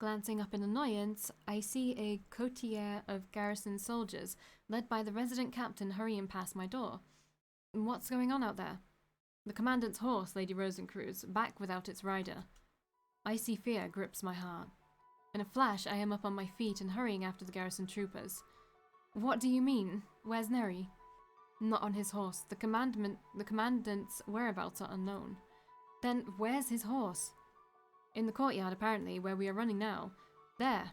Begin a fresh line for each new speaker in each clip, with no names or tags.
Glancing up in annoyance, I see a coterie of garrison soldiers, led by the resident captain, hurrying past my door. What's going on out there? The commandant's horse, Lady Rosencreuz, back without its rider. Icy fear grips my heart. In a flash, I am up on my feet and hurrying after the garrison troopers. What do you mean? Where's Neri? Not on his horse. The commandant's whereabouts are unknown. Then where's his horse? In the courtyard, apparently, where we are running now. There.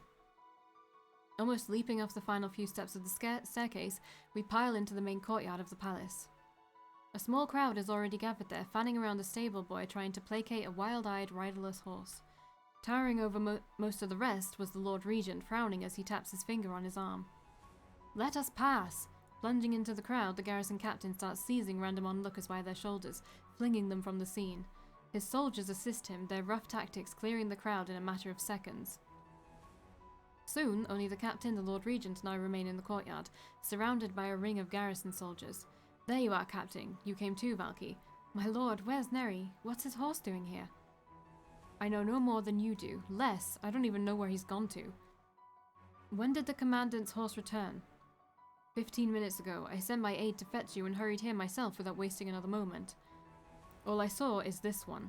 Almost leaping off the final few steps of the staircase, we pile into the main courtyard of the palace. A small crowd is already gathered there, fanning around the stable boy trying to placate a wild-eyed, riderless horse. Towering over most of the rest was the Lord Regent, frowning as he taps his finger on his arm. Let us pass! Plunging into the crowd, the garrison captain starts seizing random onlookers by their shoulders, flinging them from the scene. His soldiers assist him, their rough tactics clearing the crowd in a matter of seconds. Soon, only the captain, the Lord Regent, and I remain in the courtyard, surrounded by a ring of garrison soldiers. There you are, Captain. You came too, Valkii. My lord, where's Neri? What's his horse doing here? I know no more than you do. Less, I don't even know where he's gone to. When did the commandant's horse return? 15 minutes ago. I sent my aide to fetch you and hurried here myself without wasting another moment. All I saw is this one.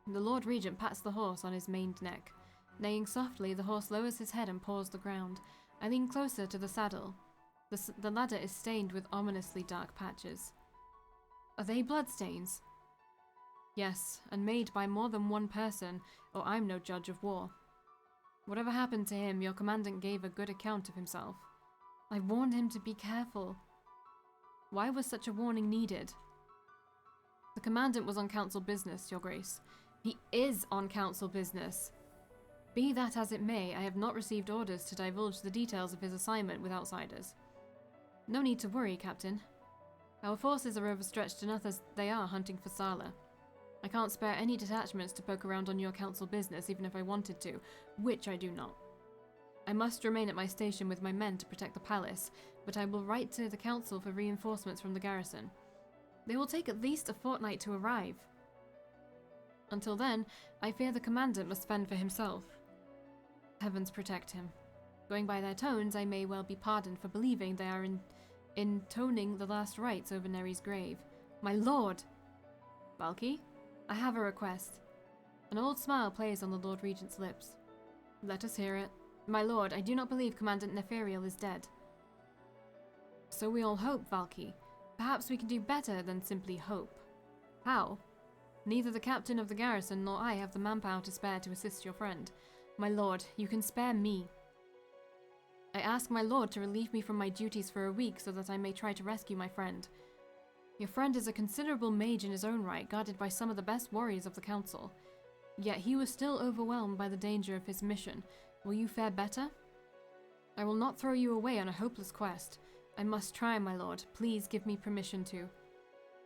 The Lord Regent pats the horse on his maned neck. Neighing softly, the horse lowers his head and paws the ground. I lean closer to the saddle. The ladder is stained with ominously dark patches. Are they bloodstains? Yes, and made by more than one person, or I'm no judge of war. Whatever happened to him, your commandant gave a good account of himself. I warned him to be careful. Why was such a warning needed? The commandant was on council business, Your Grace. He is on council business. Be that as it may, I have not received orders to divulge the details of his assignment with outsiders. No need to worry, Captain. Our forces are overstretched enough as they are hunting for Sala. I can't spare any detachments to poke around on your council business even if I wanted to, which I do not. I must remain at my station with my men to protect the palace, but I will write to the council for reinforcements from the garrison. They will take at least a fortnight to arrive. Until then, I fear the commandant must fend for himself. Heavens protect him. Going by their tones, I may well be pardoned for believing they are intoning the last rites over Neri's grave. My lord! Valkii, I have a request. An old smile plays on the Lord Regent's lips. Let us hear it. My lord, I do not believe Commandant Nefariel is dead. So we all hope, Valkii. Perhaps we can do better than simply hope. How? Neither the captain of the garrison nor I have the manpower to spare to assist your friend. My lord, you can spare me. I ask my lord to relieve me from my duties for a week so that I may try to rescue my friend. Your friend is a considerable mage in his own right, guarded by some of the best warriors of the council. Yet he was still overwhelmed by the danger of his mission. Will you fare better? I will not throw you away on a hopeless quest. I must try, my lord. Please give me permission to.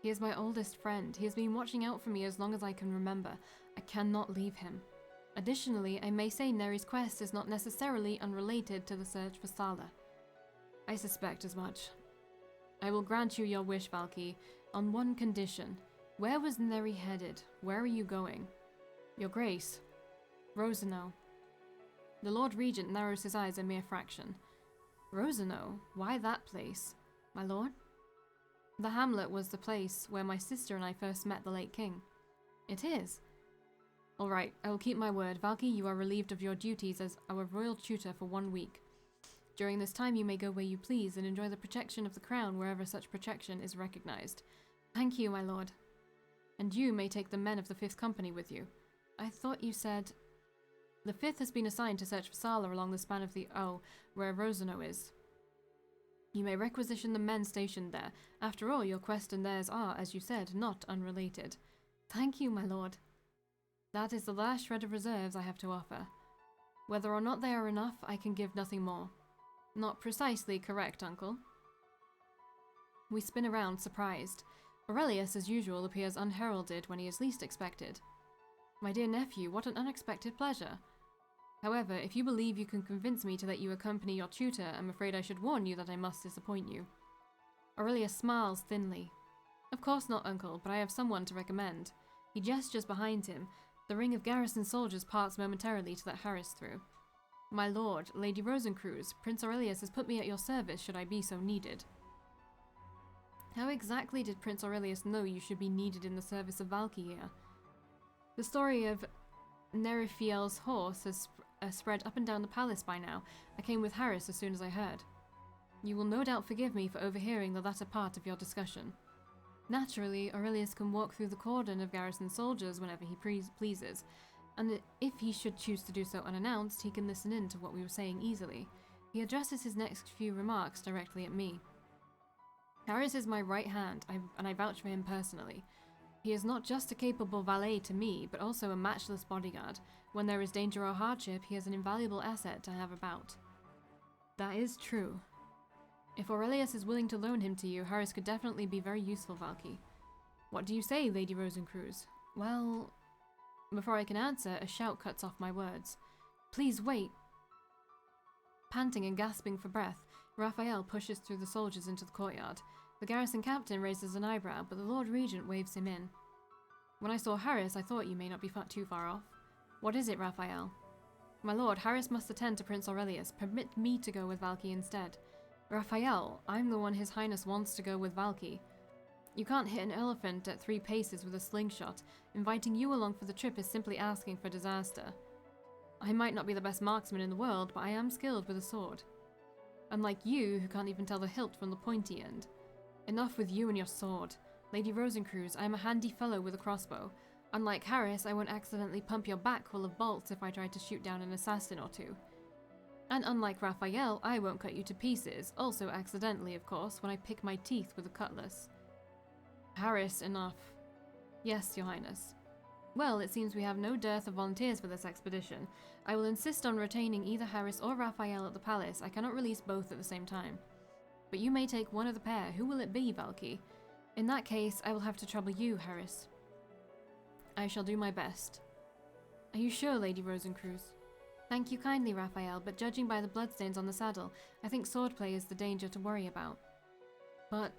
He is my oldest friend. He has been watching out for me as long as I can remember. I cannot leave him. Additionally, I may say Neri's quest is not necessarily unrelated to the search for Sala. I suspect as much. I will grant you your wish, Valkii, on one condition. Where was Neri headed? Where are you going? Your Grace. Rosano. The Lord Regent narrows his eyes a mere fraction. Rosano? Why that place? My lord? The hamlet was the place where my sister and I first met the late king. It is. All right, I will keep my word. Valkii, you are relieved of your duties as our royal tutor for 1 week. During this time, you may go where you please and enjoy the protection of the crown wherever such protection is recognized. Thank you, my lord. And you may take the men of the 5th Company with you. I thought you said... The 5th has been assigned to search for Sala along the span of the O, where Rosano is. You may requisition the men stationed there. After all, your quest and theirs are, as you said, not unrelated. Thank you, my lord. That is the last shred of reserves I have to offer. Whether or not they are enough, I can give nothing more. Not precisely correct, uncle. We spin around, surprised. Aurelius, as usual, appears unheralded when he is least expected. My dear nephew, what an unexpected pleasure. However, if you believe you can convince me to let you accompany your tutor, I'm afraid I should warn you that I must disappoint you. Aurelius smiles thinly. Of course not, uncle, but I have someone to recommend. He gestures behind him. The ring of garrison soldiers parts momentarily to let Harris through. My lord, Lady Rosencruz, Prince Aurelius has put me at your service should I be so needed. How exactly did Prince Aurelius know you should be needed in the service of Valkii here? The story of Nerifiel's horse has spread up and down the palace by now. I came with Harris as soon as I heard. You will no doubt forgive me for overhearing the latter part of your discussion. Naturally, Aurelius can walk through the cordon of garrison soldiers whenever he pleases, and if he should choose to do so unannounced, he can listen in to what we were saying easily. He addresses his next few remarks directly at me. Harris is my right hand, and I vouch for him personally. He is not just a capable valet to me, but also a matchless bodyguard. When there is danger or hardship, he is an invaluable asset to have about. That is true. If Aurelius is willing to loan him to you, Harris could definitely be very useful, Valkii. What do you say, Lady Rosencruz? Well... Before I can answer, a shout cuts off my words. Please wait. Panting and gasping for breath, Raphael pushes through the soldiers into the courtyard. The garrison captain raises an eyebrow, but the Lord Regent waves him in. When I saw Harris, I thought you may not be too far off. What is it, Raphael? My lord, Harris must attend to Prince Aurelius. Permit me to go with Valkii instead. Raphael, I'm the one His Highness wants to go with Valkii. You can't hit an elephant at 3 paces with a slingshot. Inviting you along for the trip is simply asking for disaster. I might not be the best marksman in the world, but I am skilled with a sword. Unlike you, who can't even tell the hilt from the pointy end. Enough with you and your sword. Lady Rosencruz, I am a handy fellow with a crossbow. Unlike Harris, I won't accidentally pump your back full of bolts if I try to shoot down an assassin or two. And unlike Raphael, I won't cut you to pieces, also accidentally of course, when I pick my teeth with a cutlass. Harris, enough. Yes, Your Highness. Well, it seems we have no dearth of volunteers for this expedition. I will insist on retaining either Harris or Raphael at the palace. I cannot release both at the same time. But you may take one of the pair. Who will it be, Valkii? In that case, I will have to trouble you, Harris. I shall do my best. Are you sure, Lady Rosencruz? Thank you kindly, Raphael, but judging by the bloodstains on the saddle, I think swordplay is the danger to worry about. But...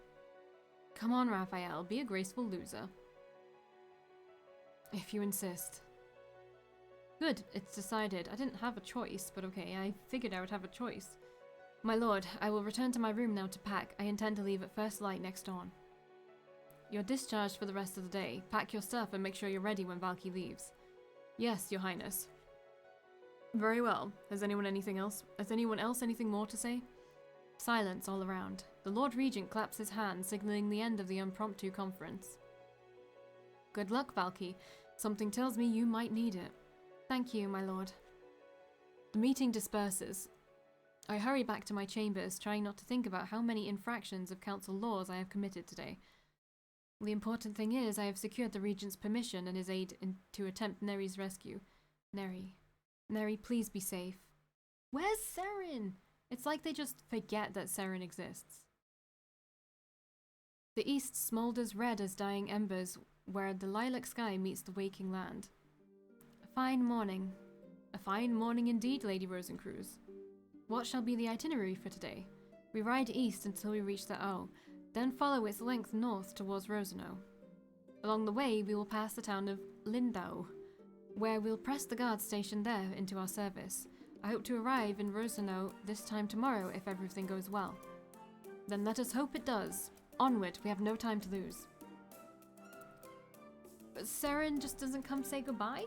Come on, Raphael, be a graceful loser. If you insist. Good, it's decided. I didn't have a choice, but okay, I figured I would have a choice. My lord, I will return to my room now to pack. I intend to leave at first light next dawn. You're discharged for the rest of the day. Pack your stuff and make sure you're ready when Valkii leaves. Yes, Your Highness. Very well. Has anyone else anything more to say? Silence all around. The Lord Regent claps his hand, signaling the end of the impromptu conference. Good luck, Valkii. Something tells me you might need it. Thank you, my lord. The meeting disperses. I hurry back to my chambers, trying not to think about how many infractions of council laws I have committed today. The important thing is I have secured the Regent's permission and his aid to attempt Neri's rescue. Neri, please be safe. Where's Seren? It's like they just forget that Seren exists. The east smolders red as dying embers where the lilac sky meets the waking land. A fine morning. A fine morning indeed, Lady Rosencruz. What shall be the itinerary for today? We ride east until we reach the Au, then follow its length north towards Rosenau. Along the way, we will pass the town of Lindau, where we'll press the guards stationed there into our service. I hope to arrive in Rosenau this time tomorrow if everything goes well. Then let us hope it does. Onward, we have no time to lose. But Seren just doesn't come say goodbye?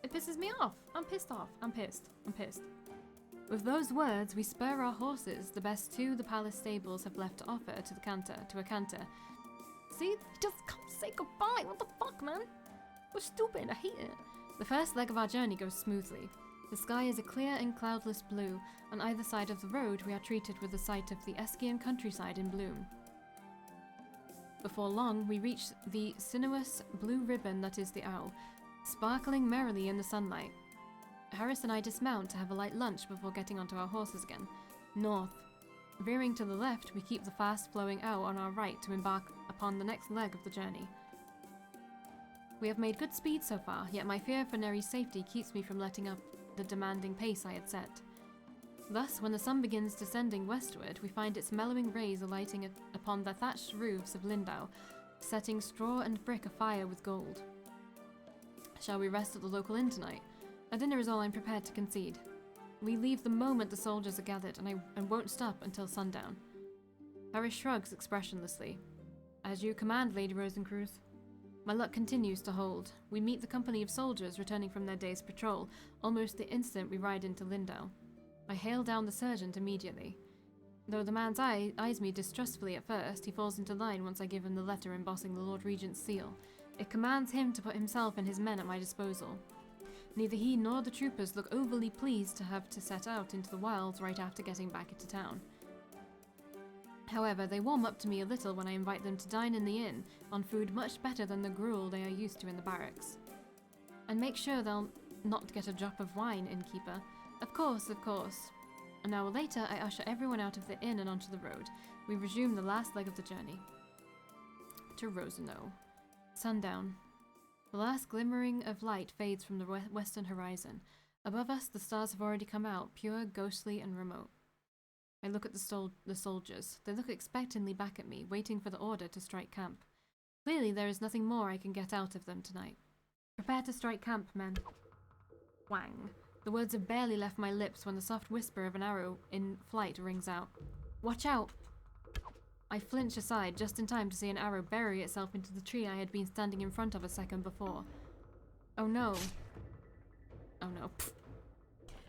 It pisses me off. I'm pissed off. I'm pissed. With those words, we spur our horses, the best 2 the palace stables have left to offer to a canter. See? Just come say goodbye. What the fuck, man? We're stupid. I hate it. The first leg of our journey goes smoothly. The sky is a clear and cloudless blue. On either side of the road, we are treated with the sight of the Eskian countryside in bloom. Before long, we reach the sinuous blue ribbon that is the Au, sparkling merrily in the sunlight. Harris and I dismount to have a light lunch before getting onto our horses again. North. Veering to the left, we keep the fast-flowing Au on our right to embark upon the next leg of the journey. We have made good speed so far, yet my fear for Neri's safety keeps me from letting up the demanding pace I had set. Thus, when the sun begins descending westward, we find its mellowing rays alighting upon the thatched roofs of Lindau, setting straw and brick afire with gold. Shall we rest at the local inn tonight? A dinner is all I'm prepared to concede. We leave the moment the soldiers are gathered, and won't stop until sundown. Harris shrugs expressionlessly. As you command, Lady Rosencruz. My luck continues to hold. We meet the company of soldiers returning from their day's patrol, almost the instant we ride into Lindau. I hail down the sergeant immediately. Though the man's eyes me distrustfully at first, he falls into line once I give him the letter embossing the Lord Regent's seal. It commands him to put himself and his men at my disposal. Neither he nor the troopers look overly pleased to have to set out into the wilds right after getting back into town. However, they warm up to me a little when I invite them to dine in the inn, on food much better than the gruel they are used to in the barracks. And make sure they'll not get a drop of wine, innkeeper. Of course, of course. An hour later, I usher everyone out of the inn and onto the road. We resume the last leg of the journey. To Rosenow. Sundown. The last glimmering of light fades from the western horizon. Above us, the stars have already come out, pure, ghostly, and remote. I look at the soldiers. They look expectantly back at me, waiting for the order to strike camp. Clearly, there is nothing more I can get out of them tonight. Prepare to strike camp, men. Whang. The words have barely left my lips when the soft whisper of an arrow in flight rings out. Watch out! I flinch aside just in time to see an arrow bury itself into the tree I had been standing in front of a second before. Oh no. Oh no. Pfft.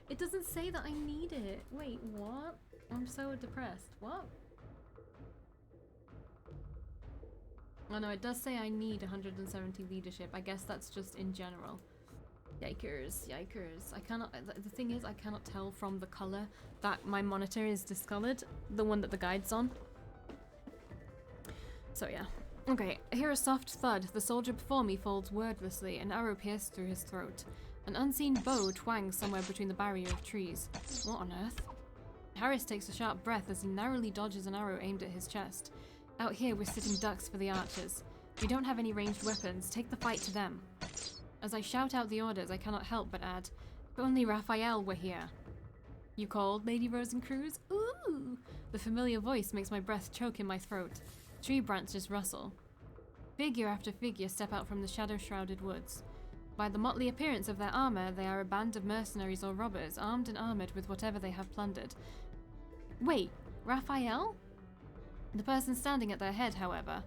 It doesn't say that I need it. Wait, what? I'm so depressed. What? Oh no, it does say I need 170 leadership. I guess that's just in general. Yikers, yikers. I cannot, the thing is, I cannot tell from the color that my monitor is discolored, the one that the guide's on. So yeah. Okay, I hear a soft thud. The soldier before me falls wordlessly, an arrow pierced through his throat. An unseen bow twangs somewhere between the barrier of trees. What on earth? Harris takes a sharp breath as he narrowly dodges an arrow aimed at his chest. Out here, we're sitting ducks for the archers. We don't have any ranged weapons. Take the fight to them. As I shout out the orders, I cannot help but add, if only Raphael were here. You called, Lady Rosencruz? Ooh! The familiar voice makes my breath choke in my throat. Tree branches rustle. Figure after figure step out from the shadow-shrouded woods. By the motley appearance of their armor, they are a band of mercenaries or robbers, armed and armored with whatever they have plundered. Wait, Raphael? The person standing at their head, however.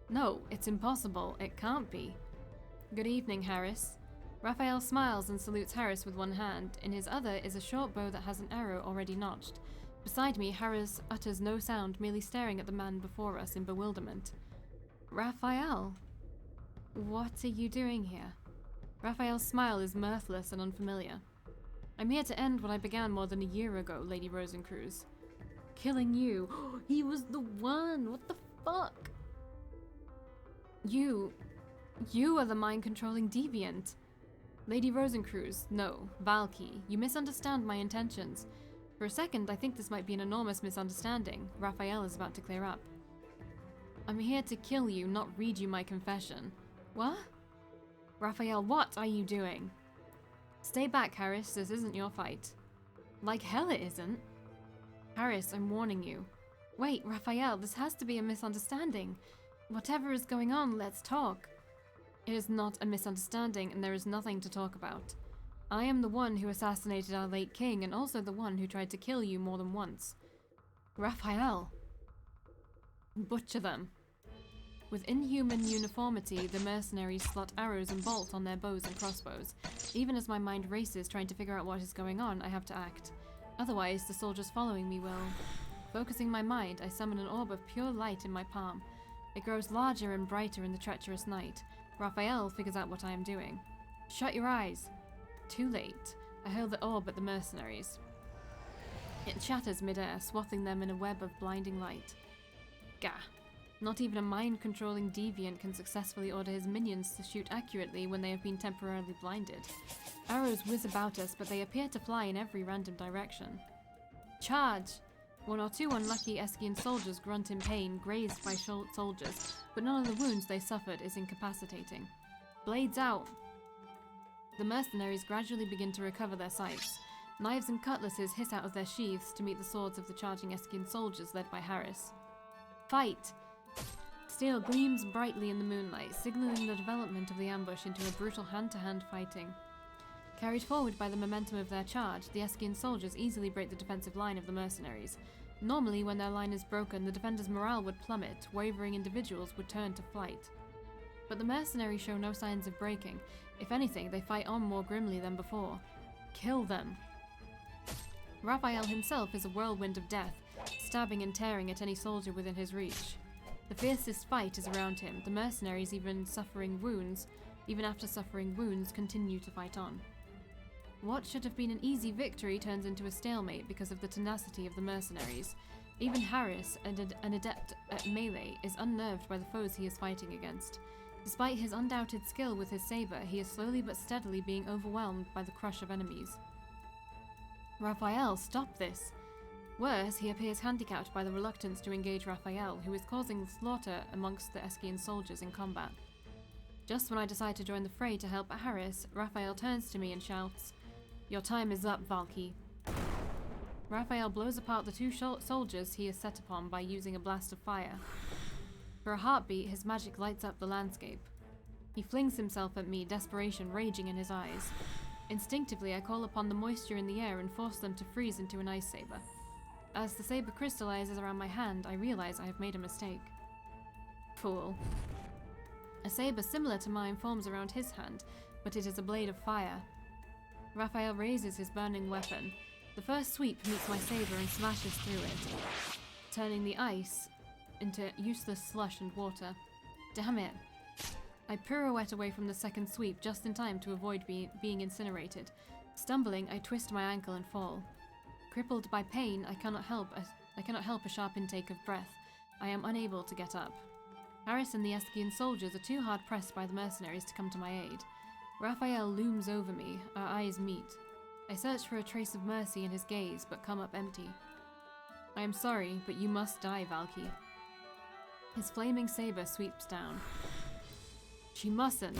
No, it's impossible. It can't be. Good evening, Harris. Raphael smiles and salutes Harris with one hand. In his other is a short bow that has an arrow already notched. Beside me, Harris utters no sound, merely staring at the man before us in bewilderment. Raphael? What are you doing here? Raphael's smile is mirthless and unfamiliar. I'm here to end what I began more than a year ago, Lady Rosencruz. Killing you. He was the one. What the fuck? You are the mind-controlling deviant. Lady Rosencruz, no, Valkii, you misunderstand my intentions. For a second, I think this might be an enormous misunderstanding. Raphael is about to clear up. I'm here to kill you, not read you my confession. What? Raphael, what are you doing? Stay back, Harris, this isn't your fight. Like hell it isn't. Harris, I'm warning you. Wait, Raphael, this has to be a misunderstanding. Whatever is going on, let's talk. It is not a misunderstanding, and there is nothing to talk about. I am the one who assassinated our late king, and also the one who tried to kill you more than once. Raphael. Butcher them. With inhuman uniformity, the mercenaries slot arrows and bolts on their bows and crossbows. Even as my mind races trying to figure out what is going on, I have to act. Otherwise, the soldiers following me will. Focusing my mind, I summon an orb of pure light in my palm. It grows larger and brighter in the treacherous night. Raphael figures out what I am doing. Shut your eyes. Too late. I hurl the orb at the mercenaries. It shatters midair, swathing them in a web of blinding light. Gah. Not even a mind-controlling deviant can successfully order his minions to shoot accurately when they have been temporarily blinded. Arrows whiz about us, but they appear to fly in every random direction. Charge! One or two unlucky Eskian soldiers grunt in pain, grazed by soldiers, but none of the wounds they suffered is incapacitating. Blades out! The mercenaries gradually begin to recover their sights. Knives and cutlasses hiss out of their sheaths to meet the swords of the charging Eskian soldiers led by Harris. Fight! Steel gleams brightly in the moonlight, signaling the development of the ambush into a brutal hand-to-hand fighting. Carried forward by the momentum of their charge, the Eskian soldiers easily break the defensive line of the mercenaries. Normally, when their line is broken, the defenders' morale would plummet, wavering individuals would turn to flight. But the mercenaries show no signs of breaking. If anything, they fight on more grimly than before. Kill them! Raphael himself is a whirlwind of death, stabbing and tearing at any soldier within his reach. The fiercest fight is around him. The mercenaries, even after suffering wounds, continue to fight on. What should have been an easy victory turns into a stalemate because of the tenacity of the mercenaries. Even Harris, an adept at melee, is unnerved by the foes he is fighting against. Despite his undoubted skill with his saber, he is slowly but steadily being overwhelmed by the crush of enemies. Raphael, stop this! Worse, he appears handicapped by the reluctance to engage Raphael, who is causing slaughter amongst the Eskian soldiers in combat. Just when I decide to join the fray to help Harris, Raphael turns to me and shouts, "Your time is up, Valkii." Raphael blows apart the two soldiers he is set upon by using a blast of fire. For a heartbeat, his magic lights up the landscape. He flings himself at me, desperation raging in his eyes. Instinctively, I call upon the moisture in the air and force them to freeze into an ice saber. As the saber crystallizes around my hand, I realize I have made a mistake. Fool. A saber similar to mine forms around his hand, but it is a blade of fire. Raphael raises his burning weapon. The first sweep meets my saber and smashes through it, turning the ice into useless slush and water. Damn it. I pirouette away from the second sweep just in time to avoid being incinerated. Stumbling, I twist my ankle and fall. Crippled by pain, I cannot help a sharp intake of breath. I am unable to get up. Harris and the Eskian soldiers are too hard pressed by the mercenaries to come to my aid. Raphael looms over me, our eyes meet. I search for a trace of mercy in his gaze, but come up empty. I am sorry, but you must die, Valkii. His flaming saber sweeps down. She mustn't.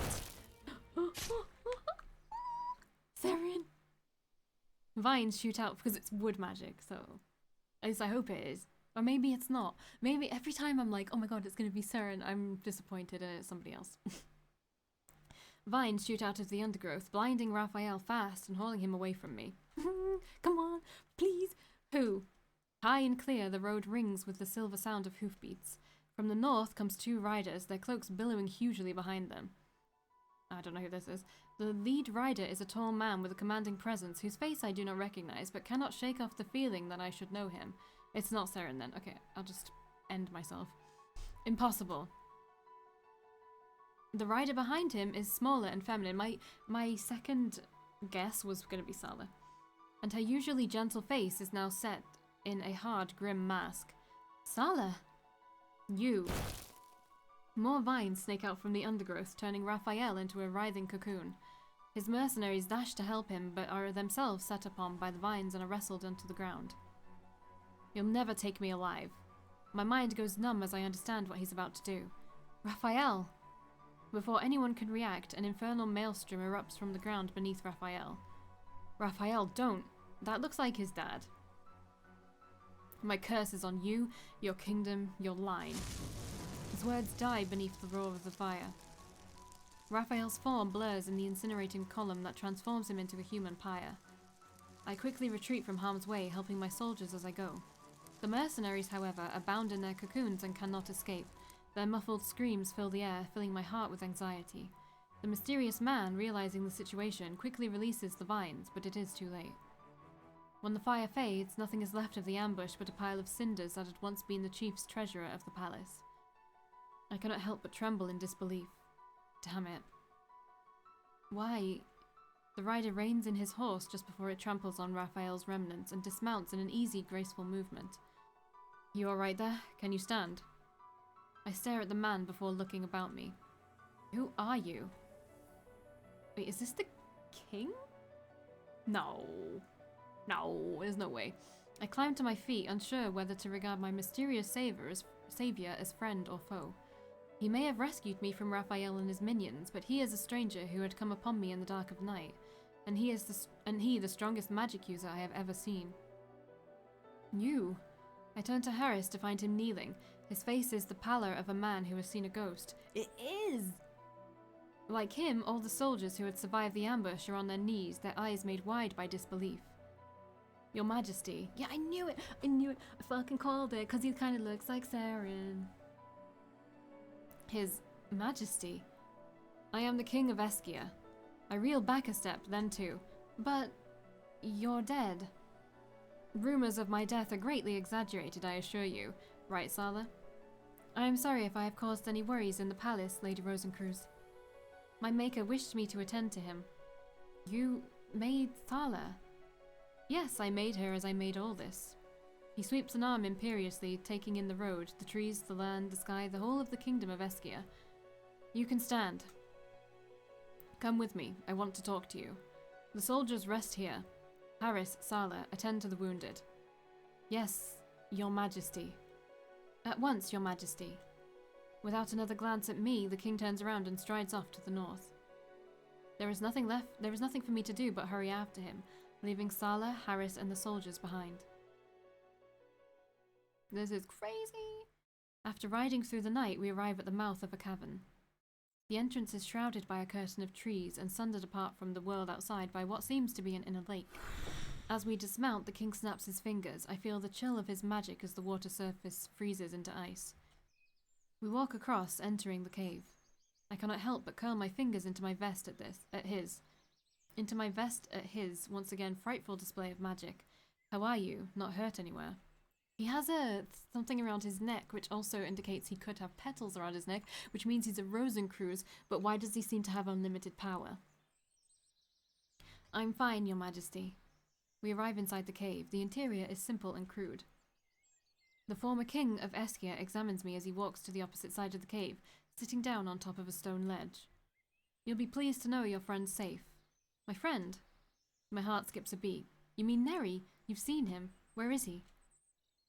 Therian! Vines shoot out because it's wood magic, so at least I hope it is. Or maybe it's not. Maybe every time I'm like, oh my god, it's going to be Seren, I'm disappointed and it's somebody else. Vines shoot out of the undergrowth, blinding Raphael fast and hauling him away from me. Come on, please. Who? High and clear, the road rings with the silver sound of hoofbeats. From the north comes two riders, their cloaks billowing hugely behind them. I don't know who this is. The lead rider is a tall man with a commanding presence whose face I do not recognize, but cannot shake off the feeling that I should know him. It's not Seren then. Okay, I'll just end myself. Impossible. The rider behind him is smaller and feminine. My second guess was going to be Sala. And her usually gentle face is now set in a hard, grim mask. Sala! You. More vines snake out from the undergrowth, turning Raphael into a writhing cocoon. His mercenaries dash to help him, but are themselves set upon by the vines and are wrestled onto the ground. You'll never take me alive. My mind goes numb as I understand what he's about to do. Raphael! Before anyone can react, an infernal maelstrom erupts from the ground beneath Raphael. Raphael, don't! That looks like his dad. My curse is on you, your kingdom, your line. His words die beneath the roar of the fire. Raphael's form blurs in the incinerating column that transforms him into a human pyre. I quickly retreat from harm's way, helping my soldiers as I go. The mercenaries, however, are bound in their cocoons and cannot escape. Their muffled screams fill the air, filling my heart with anxiety. The mysterious man, realizing the situation, quickly releases the vines, but it is too late. When the fire fades, nothing is left of the ambush but a pile of cinders that had once been the chief's treasurer of the palace. I cannot help but tremble in disbelief. Damn it. Why? The rider reins in his horse just before it tramples on Raphael's remnants and dismounts in an easy, graceful movement. You alright there? Can you stand? I stare at the man before looking about me. Who are you? Wait, is this the king? No. No, there's no way. I climb to my feet, unsure whether to regard my mysterious savior as friend or foe. He may have rescued me from Raphael and his minions, but he is a stranger who had come upon me in the dark of night, and he the strongest magic user I have ever seen. You! I turn to Harris to find him kneeling, His face is the pallor of a man who has seen a ghost. It is! Like him, all the soldiers who had survived the ambush are on their knees, their eyes made wide by disbelief. Your Majesty. Yeah, I knew it! I knew it! I fucking called it, because he kind of looks like Saren. His Majesty. I am the King of Eskia. I reeled back a step, then two. But you're dead. Rumors of my death are greatly exaggerated, I assure you. Right, Sala? I am sorry if I have caused any worries in the palace, Lady Rosencruz. My maker wished me to attend to him. You made Sala? Yes, I made her as I made all this. He sweeps an arm imperiously, taking in the road, the trees, the land, the sky, the whole of the kingdom of Eskia. You can stand. Come with me. I want to talk to you. The soldiers rest here. Harris, Sala, attend to the wounded. Yes, Your Majesty. At once, Your Majesty. Without another glance at me, the king turns around and strides off to the north. There is nothing for me to do but hurry after him, leaving Sala, Harris, and the soldiers behind. This is crazy! After riding through the night, we arrive at the mouth of a cavern. The entrance is shrouded by a curtain of trees and sundered apart from the world outside by what seems to be an inner lake. As we dismount, the king snaps his fingers. I feel the chill of his magic as the water surface freezes into ice. We walk across, entering the cave. I cannot help but curl my fingers into my vest at his. Once again, frightful display of magic. How are you? Not hurt anywhere. He has something around his neck, which also indicates he could have petals around his neck, which means he's a Rosencruz, but why does he seem to have unlimited power? I'm fine, Your Majesty. We arrive inside the cave. The interior is simple and crude. The former king of Eskia examines me as he walks to the opposite side of the cave, sitting down on top of a stone ledge. You'll be pleased to know your friend's safe. My friend? My heart skips a beat. You mean Neri? You've seen him. Where is he?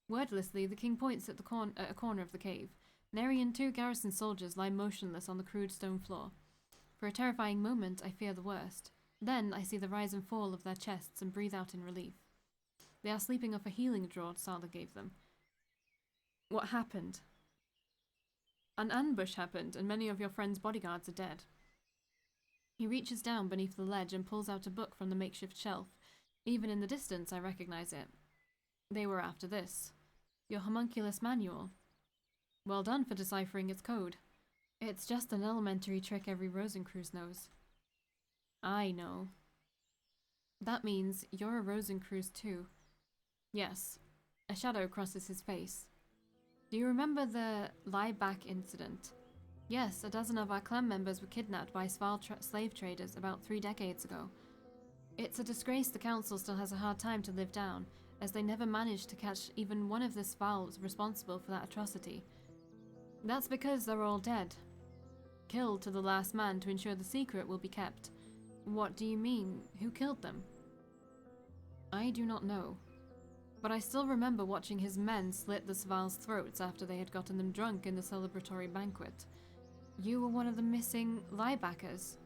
Wordlessly, the king points at a corner of the cave. Neri and two garrison soldiers lie motionless on the crude stone floor. For a terrifying moment, I fear the worst. Then I see the rise and fall of their chests and breathe out in relief. They are sleeping off a healing draught Sala gave them. What happened? An ambush happened, and many of your friend's bodyguards are dead. He reaches down beneath the ledge and pulls out a book from the makeshift shelf. Even in the distance, I recognize it. They were after this. Your homunculus manual. Well done for deciphering its code. It's just an elementary trick every Rosencruz knows. I know. That means you're a Rosencruz too. Yes. A shadow crosses his face. Do you remember the lie-back incident? Yes, a dozen of our clan members were kidnapped by slave traders about 3 decades ago. It's a disgrace the council still has a hard time to live down, as they never managed to catch even one of the Svals responsible for that atrocity. That's because they're all dead. Killed to the last man to ensure the secret will be kept. What do you mean? Who killed them? I do not know. But I still remember watching his men slit the Svals' throats after they had gotten them drunk in the celebratory banquet. You were one of the missing liebackers?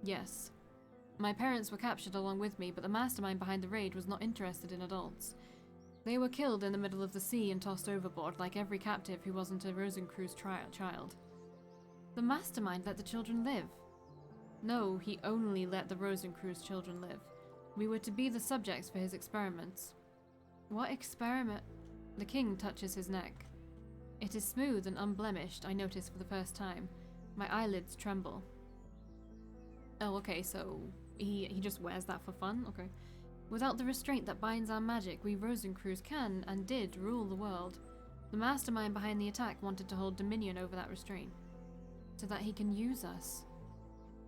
Yes. My parents were captured along with me, but the mastermind behind the raid was not interested in adults. They were killed in the middle of the sea and tossed overboard like every captive who wasn't a Rosencruz child. The mastermind let the children live. No, he only let the Rosencruz children live. We were to be the subjects for his experiments. What experiment? The king touches his neck. It is smooth and unblemished, I notice for the first time. My eyelids tremble. Oh, okay, so he just wears that for fun? Okay. Without the restraint that binds our magic, we Rosencruz can, and did, rule the world. The mastermind behind the attack wanted to hold dominion over that restraint, so that he can use us.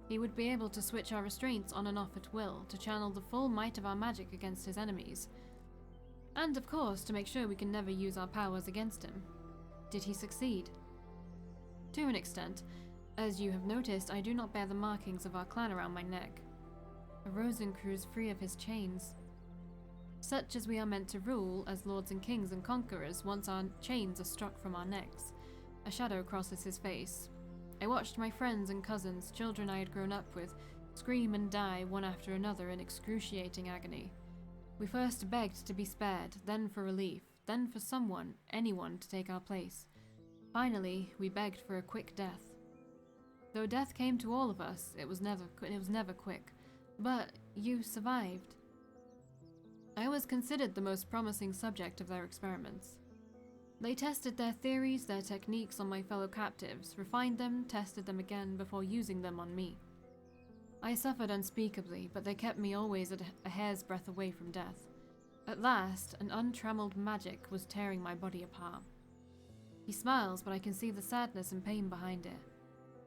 He would be able to switch our restraints on and off at will, to channel the full might of our magic against his enemies. And, of course, to make sure we can never use our powers against him. Did he succeed? To an extent. As you have noticed, I do not bear the markings of our clan around my neck. A Rosencruz free of his chains. Such as we are meant to rule as lords and kings and conquerors once our chains are struck from our necks. A shadow crosses his face. I watched my friends and cousins, children I had grown up with, scream and die one after another in excruciating agony. We first begged to be spared, then for relief, then for someone, anyone, to take our place. Finally, we begged for a quick death. Though death came to all of us, it was never quick. But you survived. I was considered the most promising subject of their experiments. They tested their theories, their techniques on my fellow captives, refined them, tested them again before using them on me. I suffered unspeakably, but they kept me always at a hair's breadth away from death. At last, an untrammeled magic was tearing my body apart. He smiles, but I can see the sadness and pain behind it.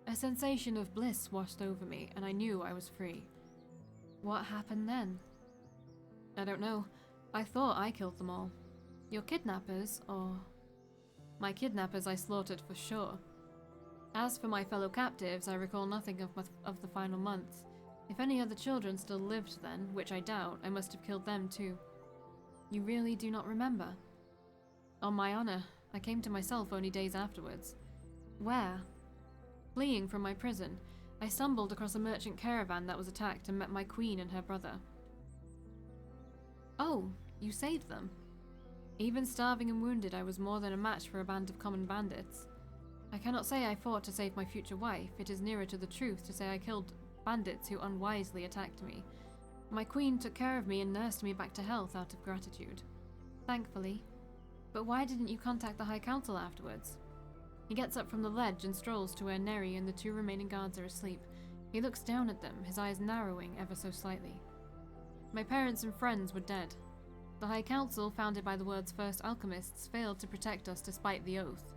A sensation of bliss washed over me, and I knew I was free. What happened then? I don't know. I thought I killed them all. Your kidnappers, or... My kidnappers I slaughtered for sure. As for my fellow captives, I recall nothing of the final months. If any other children still lived then, which I doubt, I must have killed them too. You really do not remember? On my honor, I came to myself only days afterwards. Where? Fleeing from my prison, I stumbled across a merchant caravan that was attacked and met my queen and her brother. Oh, you saved them. Even starving and wounded, I was more than a match for a band of common bandits. I cannot say I fought to save my future wife. It is nearer to the truth to say I killed bandits who unwisely attacked me. My queen took care of me and nursed me back to health out of gratitude. Thankfully. But why didn't you contact the High Council afterwards? He gets up from the ledge and strolls to where Neri and the two remaining guards are asleep. He looks down at them, his eyes narrowing ever so slightly. My parents and friends were dead. The High Council, founded by the world's first alchemists, failed to protect us despite the oath.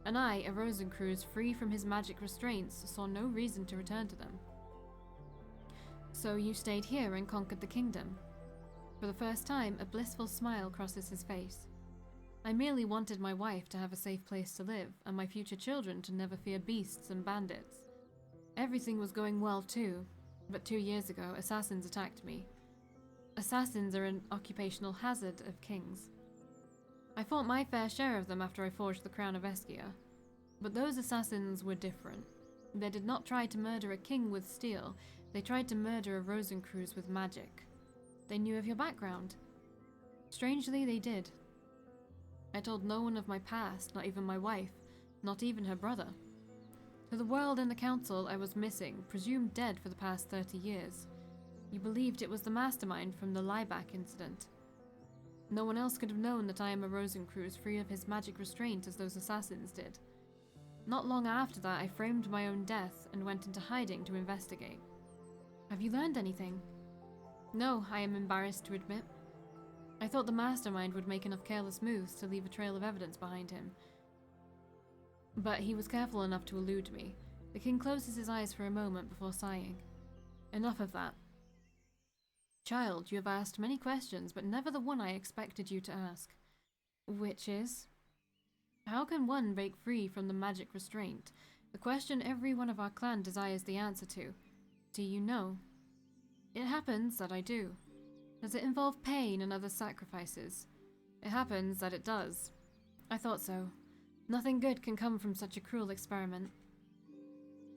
And I, a Rosencruz free from his magic restraints, saw no reason to return to them. So you stayed here and conquered the kingdom. For the first time, a blissful smile crosses his face. I merely wanted my wife to have a safe place to live, and my future children to never fear beasts and bandits. Everything was going well too, but 2 years ago, assassins attacked me. Assassins are an occupational hazard of kings. I fought my fair share of them after I forged the crown of Eskia. But those assassins were different. They did not try to murder a king with steel, they tried to murder a Rosencruz with magic. They knew of your background. Strangely, they did. I told no one of my past, not even my wife, not even her brother. To the world and the council, I was missing, presumed dead for the past 30 years. You believed it was the mastermind from the Lieback incident. No one else could have known that I am a Rosencruz free of his magic restraint as those assassins did. Not long after that, I framed my own death and went into hiding to investigate. Have you learned anything? No, I am embarrassed to admit. I thought the mastermind would make enough careless moves to leave a trail of evidence behind him. But he was careful enough to elude me. The king closes his eyes for a moment before sighing. Enough of that. Child, you have asked many questions, but never the one I expected you to ask. Which is? How can one break free from the magic restraint? The question every one of our clan desires the answer to. Do you know? It happens that I do. Does it involve pain and other sacrifices? It happens that it does. I thought so. Nothing good can come from such a cruel experiment.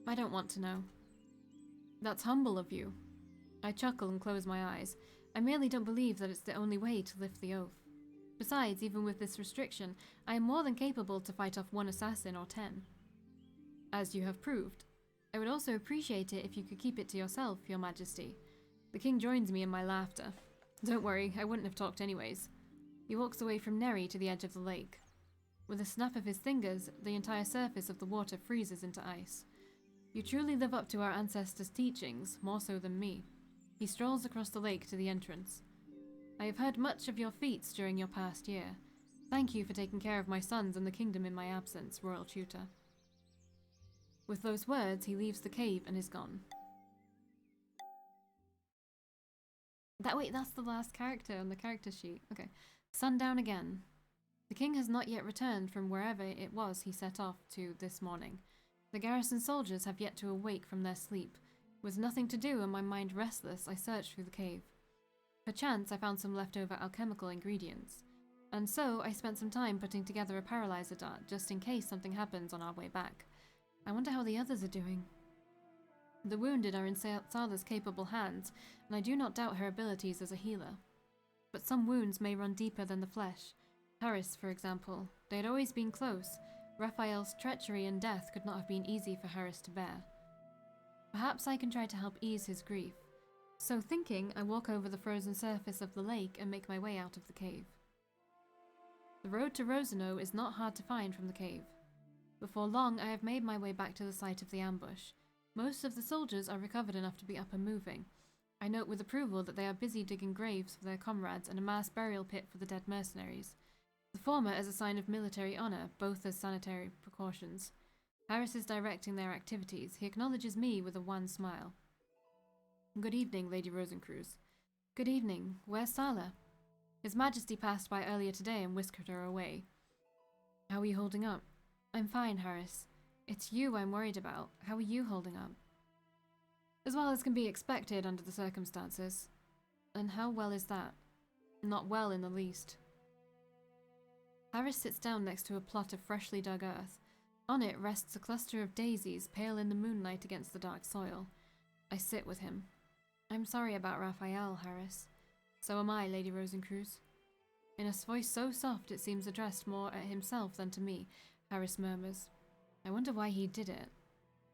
I don't want to know. That's humble of you. I chuckle and close my eyes. I merely don't believe that it's the only way to lift the oath. Besides, even with this restriction, I am more than capable to fight off 1 assassin or 10. As you have proved. I would also appreciate it if you could keep it to yourself, Your Majesty. The king joins me in my laughter. Don't worry, I wouldn't have talked anyways. He walks away from Neri to the edge of the lake. With a snap of his fingers, the entire surface of the water freezes into ice. You truly live up to our ancestors' teachings, more so than me. He strolls across the lake to the entrance. I have heard much of your feats during your past year. Thank you for taking care of my sons and the kingdom in my absence, Royal Tutor. With those words, he leaves the cave and is gone. That's the last character on the character sheet. Okay. Sundown again. The king has not yet returned from wherever it was he set off to this morning. The garrison soldiers have yet to awake from their sleep. With nothing to do and my mind restless, I searched through the cave. Perchance I found some leftover alchemical ingredients. And so I spent some time putting together a paralyzer dart, just in case something happens on our way back. I wonder how the others are doing. The wounded are in Sala's capable hands, and I do not doubt her abilities as a healer. But some wounds may run deeper than the flesh. Harris, for example. They had always been close. Raphael's treachery and death could not have been easy for Harris to bear. Perhaps I can try to help ease his grief. So thinking, I walk over the frozen surface of the lake and make my way out of the cave. The road to Rosano is not hard to find from the cave. Before long, I have made my way back to the site of the ambush. Most of the soldiers are recovered enough to be up and moving. I note with approval that they are busy digging graves for their comrades and a mass burial pit for the dead mercenaries. The former as a sign of military honor, both as sanitary precautions. Harris is directing their activities. He acknowledges me with a wan smile. Good evening, Lady Rosencruz. Good evening. Where's Sala? His Majesty passed by earlier today and whisked her away. How are you holding up? I'm fine, Harris. It's you I'm worried about. How are you holding up? As well as can be expected under the circumstances. And how well is that? Not well in the least. Harris sits down next to a plot of freshly dug earth. On it rests a cluster of daisies, pale in the moonlight against the dark soil. I sit with him. I'm sorry about Raphael, Harris. So am I, Lady Rosencruz. In a voice so soft it seems addressed more at himself than to me, Harris murmurs. I wonder why he did it.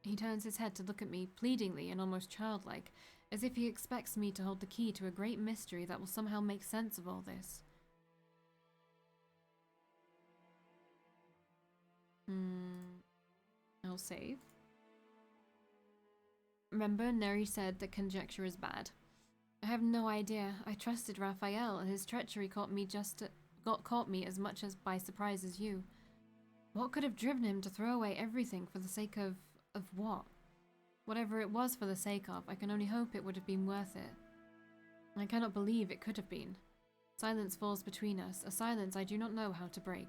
He turns his head to look at me, pleadingly and almost childlike, as if he expects me to hold the key to a great mystery that will somehow make sense of all this. I'll save. Remember, Neri said that conjecture is bad. I have no idea. I trusted Raphael, and his treachery caught me as much as by surprise as you. What could have driven him to throw away everything for the sake of what? Whatever it was for the sake of, I can only hope it would have been worth it. I cannot believe it could have been. Silence falls between us, a silence I do not know how to break.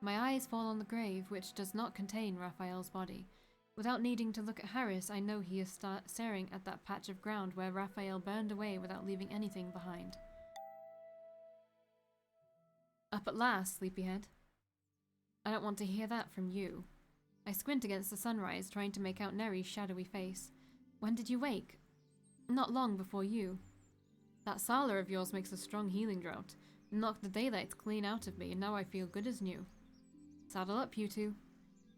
My eyes fall on the grave, which does not contain Raphael's body. Without needing to look at Harris, I know he is staring at that patch of ground where Raphael burned away without leaving anything behind. Up at last, sleepyhead. I don't want to hear that from you. I squint against the sunrise, trying to make out Neri's shadowy face. When did you wake? Not long before you. That Sala of yours makes a strong healing draught. Knocked the daylight clean out of me, and now I feel good as new. Saddle up, you two.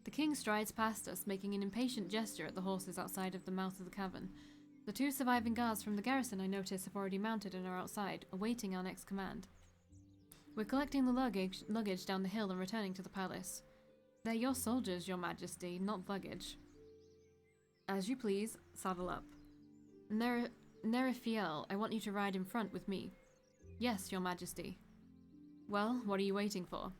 The king strides past us, making an impatient gesture at the horses outside of the mouth of the cavern. The 2 surviving guards from the garrison I notice have already mounted and are outside, awaiting our next command. We're collecting the luggage down the hill and returning to the palace. They're your soldiers, your majesty, not luggage. As you please, saddle up. Nerifiel, I want you to ride in front with me. Yes, your majesty. Well, what are you waiting for?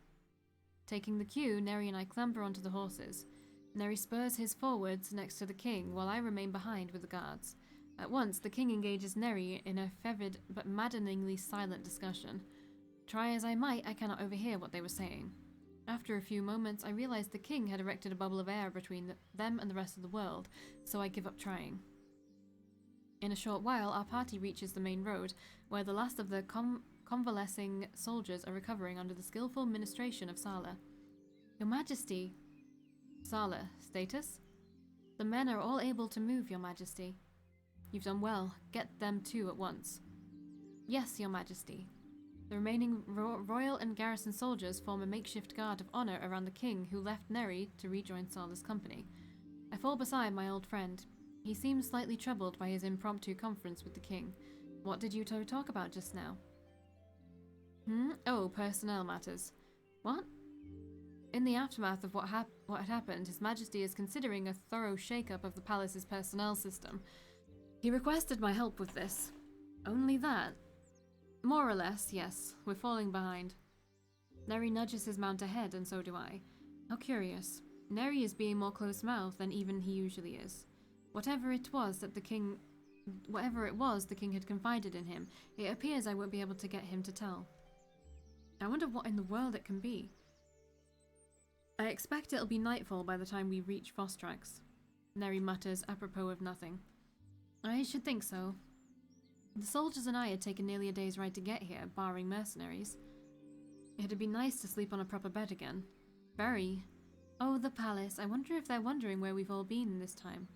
Taking the cue, Neri and I clamber onto the horses. Neri spurs his forwards next to the king, while I remain behind with the guards. At once, the king engages Neri in a fervid but maddeningly silent discussion. Try as I might, I cannot overhear what they were saying. After a few moments, I realized the king had erected a bubble of air between them and the rest of the world, so I give up trying. In a short while, our party reaches the main road, where the last of the convalescing soldiers are recovering under the skillful ministration of Sala. Your Majesty. Sala, status? The men are all able to move, Your Majesty. You've done well. Get them too at once. Yes, Your Majesty. The remaining royal and garrison soldiers form a makeshift guard of honor around the king, who left Neri to rejoin Sala's company. I fall beside my old friend. He seems slightly troubled by his impromptu conference with the king. What did you two talk about just now? Oh, personnel matters. What? In the aftermath of what had happened, His Majesty is considering a thorough shake-up of the palace's personnel system. He requested my help with this. Only that? More or less, yes. We're falling behind. Neri nudges his mount ahead, and so do I. How curious. Neri is being more close-mouthed than even he usually is. Whatever it was the king had confided in him, it appears I won't be able to get him to tell. I wonder what in the world it can be. I expect it'll be nightfall by the time we reach Fostrax. Neri mutters, apropos of nothing. I should think so. The soldiers and I had taken nearly a day's ride to get here, barring mercenaries. It'd be nice to sleep on a proper bed again. Very. Oh, the palace. I wonder if they're wondering where we've all been this time.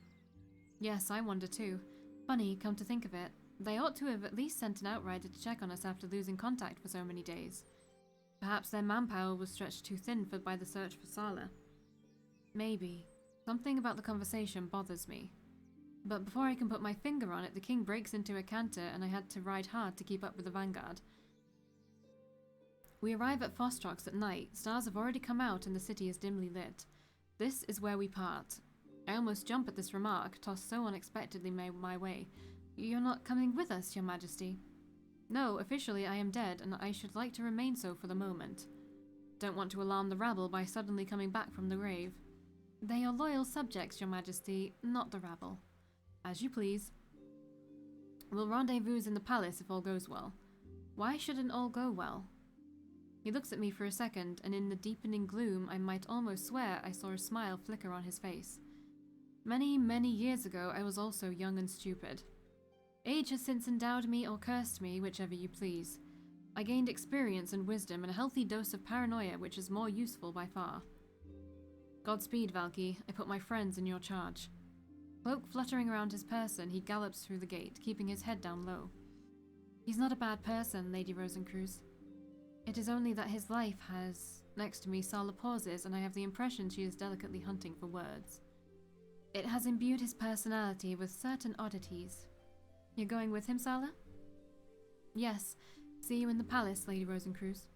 Yes, I wonder too. Funny, come to think of it. They ought to have at least sent an outrider to check on us after losing contact for so many days. Perhaps their manpower was stretched too thin by the search for Sala. Maybe. Something about the conversation bothers me. But before I can put my finger on it, the king breaks into a canter and I had to ride hard to keep up with the vanguard. We arrive at Fostrox at night. Stars have already come out and the city is dimly lit. This is where we part. I almost jump at this remark, tossed so unexpectedly my way. You're not coming with us, Your Majesty. No, officially I am dead, and I should like to remain so for the moment. Don't want to alarm the rabble by suddenly coming back from the grave. They are loyal subjects, Your Majesty, not the rabble. As you please. We'll rendezvous in the palace if all goes well. Why shouldn't all go well? He looks at me for a second, and in the deepening gloom, I might almost swear I saw a smile flicker on his face. Many, many years ago, I was also young and stupid. Age has since endowed me or cursed me, whichever you please. I gained experience and wisdom and a healthy dose of paranoia, which is more useful by far. Godspeed, Valkii. I put my friends in your charge. Cloak fluttering around his person, he gallops through the gate, keeping his head down low. He's not a bad person, Lady Rosencruz. It is only that his life has... Next to me, Sala pauses, and I have the impression she is delicately hunting for words. It has imbued his personality with certain oddities. You're going with him, Sala? Yes. See you in the palace, Lady Rosencruz.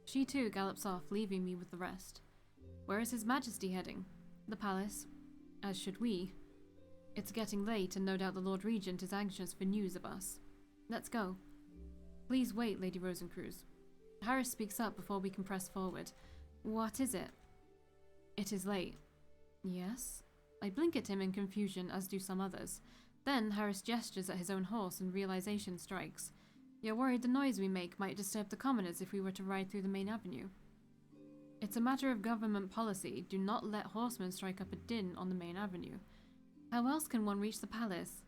She too gallops off, leaving me with the rest. Where is His Majesty heading? The palace. As should we. It's getting late, and no doubt the Lord Regent is anxious for news of us. Let's go. Please wait, Lady Rosencruz. Harris speaks up before we can press forward. What is it? It is late. Yes? I blink at him in confusion, as do some others. Then Harris gestures at his own horse and realization strikes. You're worried the noise we make might disturb the commoners if we were to ride through the main avenue. It's a matter of government policy. Do not let horsemen strike up a din on the main avenue. How else can one reach the palace?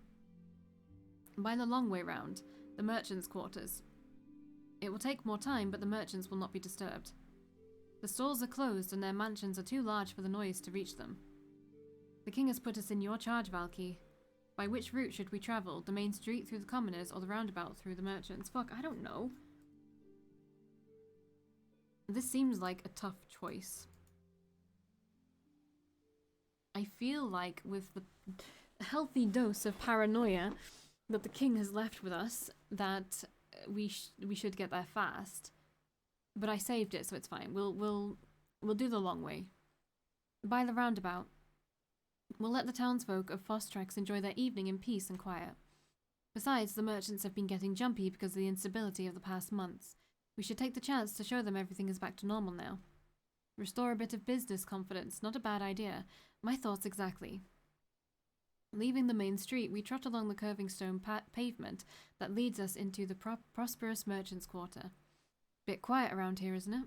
By the long way round, the merchants' quarters. It will take more time, but the merchants will not be disturbed. The stalls are closed and their mansions are too large for the noise to reach them. The king has put us in your charge, Valkii. By which route should we travel? The main street through the commoners or the roundabout through the merchants? Fuck, I don't know. This seems like a tough choice. I feel like with the healthy dose of paranoia that the king has left with us, that we should get there fast. But I saved it, so it's fine. We'll do the long way. By the roundabout. We'll let the townsfolk of Fostrox enjoy their evening in peace and quiet. Besides, the merchants have been getting jumpy because of the instability of the past months. We should take the chance to show them everything is back to normal now. Restore a bit of business confidence, not a bad idea. My thoughts exactly. Leaving the main street, we trot along the curving stone pavement that leads us into the prosperous merchants' quarter. Bit quiet around here, isn't it?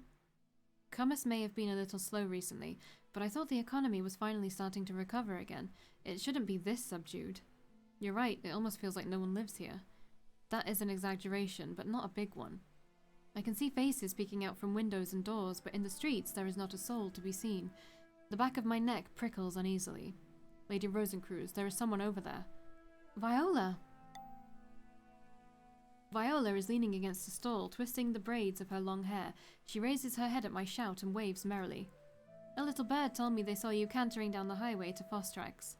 Commerce may have been a little slow recently, but I thought the economy was finally starting to recover again. It shouldn't be this subdued. You're right, it almost feels like no one lives here. That is an exaggeration, but not a big one. I can see faces peeking out from windows and doors, but in the streets there is not a soul to be seen. The back of my neck prickles uneasily. Lady Rosencruz, there is someone over there. Viola! Viola is leaning against a stall, twisting the braids of her long hair. She raises her head at my shout and waves merrily. A little bird told me they saw you cantering down the highway to Fostrox.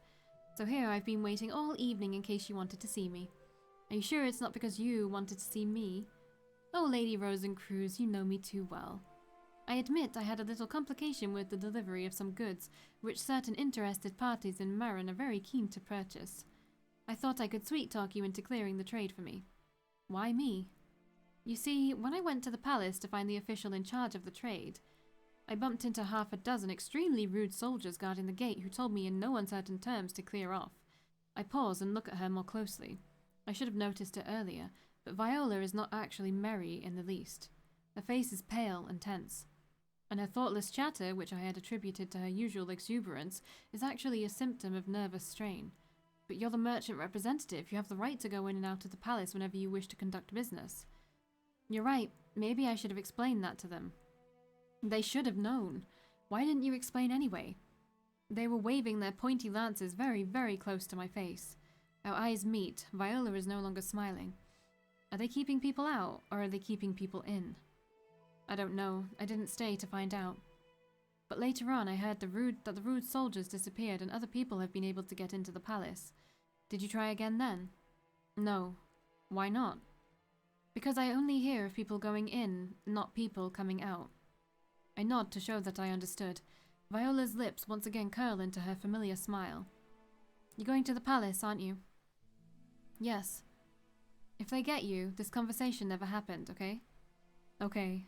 So here I've been waiting all evening in case you wanted to see me. Are you sure it's not because you wanted to see me? Oh, Lady Rosencruz, you know me too well. I admit I had a little complication with the delivery of some goods, which certain interested parties in Marin are very keen to purchase. I thought I could sweet-talk you into clearing the trade for me. Why me? You see, when I went to the palace to find the official in charge of the trade, I bumped into half a dozen extremely rude soldiers guarding the gate who told me in no uncertain terms to clear off. I pause and look at her more closely. I should have noticed it earlier, but Viola is not actually merry in the least. Her face is pale and tense, and her thoughtless chatter, which I had attributed to her usual exuberance, is actually a symptom of nervous strain. But you're the merchant representative. You have the right to go in and out of the palace whenever you wish to conduct business. You're right. Maybe I should have explained that to them. They should have known. Why didn't you explain anyway? They were waving their pointy lances very, very close to my face. Our eyes meet. Viola is no longer smiling. Are they keeping people out, or are they keeping people in? I don't know. I didn't stay to find out. But later on, I heard that the rude soldiers disappeared and other people have been able to get into the palace. Did you try again then? No. Why not? Because I only hear of people going in, not people coming out. I nod to show that I understood. Viola's lips once again curl into her familiar smile. You're going to the palace, aren't you? Yes. If they get you, this conversation never happened, okay? Okay.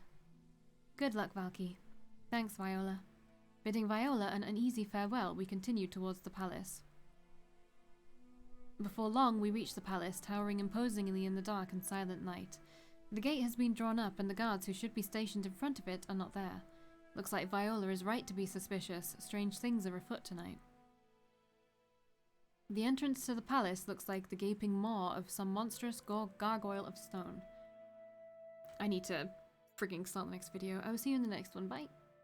Good luck, Valkii. Thanks, Viola. Bidding Viola an uneasy farewell, we continued towards the palace. Before long, we reached the palace, towering imposingly in the dark and silent night. The gate has been drawn up, and the guards who should be stationed in front of it are not there. Looks like Viola is right to be suspicious. Strange things are afoot tonight. The entrance to the palace looks like the gaping maw of some monstrous gargoyle of stone. I need to frigging start the next video. I will see you in the next one. Bye!